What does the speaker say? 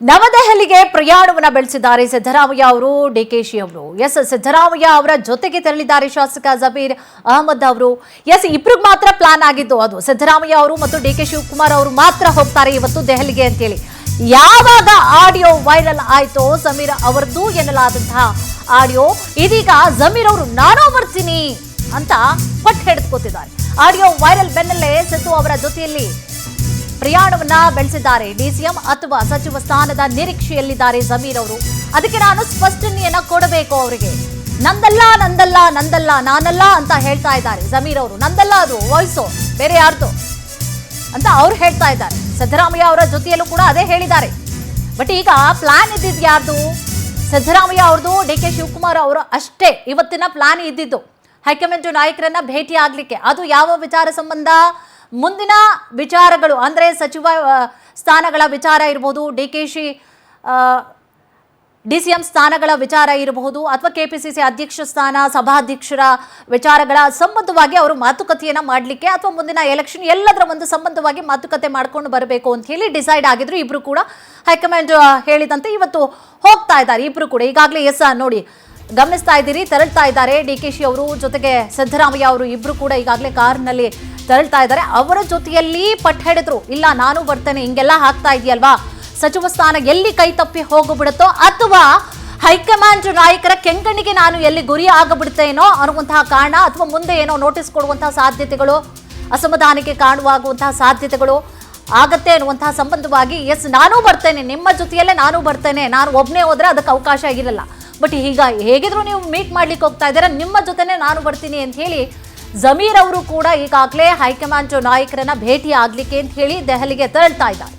ನವದೆಹಲಿಗೆ ಪ್ರಯಾಣವನ್ನ ಬೆಳೆಸಿದ್ದಾರೆ ಸಿದ್ದರಾಮಯ್ಯ ಅವರು, ಡಿಕೆಶಿ ಅವರು. ಎಸ್, ಸಿದ್ದರಾಮಯ್ಯ ಅವರ ಜೊತೆಗೆ ತೆರಳಿದ್ದಾರೆ ಶಾಸಕ ಜಮೀರ್ ಅಹಮದ್ ಅವರು. ಎಸ್, ಇಬ್ರಿಗೆ ಮಾತ್ರ ಪ್ಲಾನ್ ಆಗಿದ್ದು ಅದು. ಸಿದ್ದರಾಮಯ್ಯ ಅವರು ಮತ್ತು ಡಿಕೆ ಶಿವಕುಮಾರ್ ಅವರು ಮಾತ್ರ ಹೋಗ್ತಾರೆ ಇವತ್ತು ದೆಹಲಿಗೆ ಅಂತ ಹೇಳಿ. ಯಾವಾಗ ಆಡಿಯೋ ವೈರಲ್ ಆಯ್ತೋ ಜಮೀರ್ ಅವರದ್ದು ಎನ್ನಲಾದಂತಹ ಆಡಿಯೋ, ಇದೀಗ ಜಮೀರ್ ಅವರು ನಾನೋ ಬರ್ತೀನಿ ಅಂತ ಪಟ್ಟು ಹಿಡಿದುಕೊತಿದ್ದಾರೆ. ಆಡಿಯೋ ವೈರಲ್ ಬೆನ್ನಲ್ಲೇ ಸಿದ್ದು ಅವರ ಜೊತೆಯಲ್ಲಿ ಪ್ರಯಾಣವನ್ನ ಬೆಳೆಸಿದ್ದಾರೆ. ಡಿಸಿಎಂ ಅಥವಾ ಸಚಿವ ಸ್ಥಾನದ ನಿರೀಕ್ಷೆಯಲ್ಲಿದ್ದಾರೆ ಜಮೀರ್ ಅವರು. ಅದಕ್ಕೆ ನಾನು ಸ್ಪಷ್ಟನೆಯನ್ನ ಕೊಡಬೇಕು ಅವರಿಗೆ. ನಂದಲ್ಲ ನಂದಲ್ಲ ನಂದಲ್ಲ ನಾನಲ್ಲ ಅಂತ ಹೇಳ್ತಾ ಇದ್ದಾರೆ ಜಮೀರ್ ಅವರು. ನಂದಲ್ಲ, ಅದು ವಾಯ್ಸು ಬೇರೆ ಯಾರ್ದು ಅಂತ ಅವ್ರು ಹೇಳ್ತಾ ಇದ್ದಾರೆ. ಸಿದ್ದರಾಮಯ್ಯ ಅವರ ಜೊತೆಯಲ್ಲೂ ಕೂಡ ಅದೇ ಹೇಳಿದ್ದಾರೆ. ಬಟ್ ಈಗ ಪ್ಲಾನ್ ಇದ್ದಿದ್ದು ಯಾರ್ದು? ಸಿದ್ದರಾಮಯ್ಯ ಅವ್ರದ್ದು, ಡಿಕೆ ಶಿವಕುಮಾರ್ ಅವರು ಅಷ್ಟೇ ಇವತ್ತಿನ ಪ್ಲಾನ್ ಇದ್ದಿದ್ದು ಹೈಕಮಾಂಡ್ ನಾಯಕರನ್ನ ಭೇಟಿ ಆಗ್ಲಿಕ್ಕೆ. ಅದು ಯಾವ ವಿಚಾರ ಸಂಬಂಧ? ಮುಂದಿನ ವಿಚಾರಗಳು ಅಂದರೆ ಸಚಿವ ಸ್ಥಾನಗಳ ವಿಚಾರ ಇರಬಹುದು, ಡಿಸಿಎಂ ಸ್ಥಾನಗಳ ವಿಚಾರ ಇರಬಹುದು, ಅಥವಾ ಕೆಪಿಸಿಸಿ ಅಧ್ಯಕ್ಷ ಸ್ಥಾನ, ಸಭಾಧ್ಯಕ್ಷರ ವಿಚಾರಗಳ ಸಂಬಂಧವಾಗಿ ಅವರು ಮಾತುಕತೆಯನ್ನ ಮಾಡಲಿಕ್ಕೆ, ಅಥವಾ ಮುಂದಿನ ಎಲೆಕ್ಷನ್ ಎಲ್ಲದರ ಒಂದು ಸಂಬಂಧವಾಗಿ ಮಾತುಕತೆ ಮಾಡ್ಕೊಂಡು ಬರಬೇಕು ಅಂತ ಹೇಳಿ ಡಿಸೈಡ್ ಆಗಿದ್ರು. ಇಬ್ರು ಕೂಡ ಹೈಕಮಾಂಡ್ ಹೇಳಿದಂತೆ ಇವತ್ತು ಹೋಗ್ತಾ ಇದ್ದಾರೆ ಇಬ್ರು ಕೂಡ. ಈಗಾಗಲೇ ಎಸ್ ನೋಡಿ ಗಮನಿಸ್ತಾ ಇದ್ದೀರಿ, ತೆರಳ್ತಾ ಇದ್ದಾರೆ ಡಿಕೆಶಿ ಅವರು ಜೊತೆಗೆ ಸಿದ್ದರಾಮಯ್ಯ ಅವರು. ಇಬ್ರು ಕೂಡ ಈಗಾಗಲೇ ಕಾರ್ನಲ್ಲಿ ತೆರಳ್ತಾ ಇದ್ದಾರೆ. ಅವರ ಜೊತೆಯಲ್ಲಿ ಪಟ್ಟು ಹಿಡಿದ್ರು, ಇಲ್ಲ ನಾನು ಬರ್ತೇನೆ, ಹಿಂಗೆಲ್ಲ ಹಾಕ್ತಾ ಇದೆಯಲ್ವಾ, ಸಚಿವ ಸ್ಥಾನ ಎಲ್ಲಿ ಕೈ ತಪ್ಪಿ ಹೋಗ್ಬಿಡುತ್ತೋ, ಅಥವಾ ಹೈಕಮಾಂಡ್ ನಾಯಕರ ಕೆಂಗಣ್ಣಿಗೆ ನಾನು ಎಲ್ಲಿ ಗುರಿ ಆಗಬಿಡ್ತೇನೋ ಅನ್ನುವಂತಹ ಕಾರಣ, ಅಥವಾ ಮುಂದೆ ಏನೋ ನೋಟಿಸ್ ಕೊಡುವಂತಹ ಸಾಧ್ಯತೆಗಳು, ಅಸಮಾಧಾನಕ್ಕೆ ಕಾರಣವಾಗುವಂತಹ ಸಾಧ್ಯತೆಗಳು ಆಗತ್ತೆ ಅನ್ನುವಂತಹ ಸಂಬಂಧವಾಗಿ ಎಸ್ ನಾನು ಬರ್ತೇನೆ, ನಿಮ್ಮ ಜೊತೆಯಲ್ಲೇ ನಾನು ಬರ್ತೇನೆ, ನಾನು ಒಬ್ಬನೇ ಹೋದ್ರೆ ಅದಕ್ಕೆ ಅವಕಾಶ ಆಗಿರಲ್ಲ, ಬಟ್ ಈಗ ಹೇಗಿದ್ರು ನೀವು ಮೀಟ್ ಮಾಡ್ಲಿಕ್ಕೆ ಹೋಗ್ತಾ ಇದ್ದೀರಾ, ನಿಮ್ಮ ಜೊತೆನೆ ನಾನು ಬರ್ತೀನಿ ಅಂತ ಹೇಳಿ ಜಮೀರ್ ಅವರು ಕೂಡ ಈಗಾಗಲೇ ಹೈಕಮಾಂಡ್ ನಾಯಕರನ್ನ ಭೇಟಿ ಆಗ್ಲಿಕ್ಕೆ ಅಂತ ಹೇಳಿ ದೆಹಲಿಗೆ ತೆರಳ್ತಾ ಇದ್ದಾರೆ.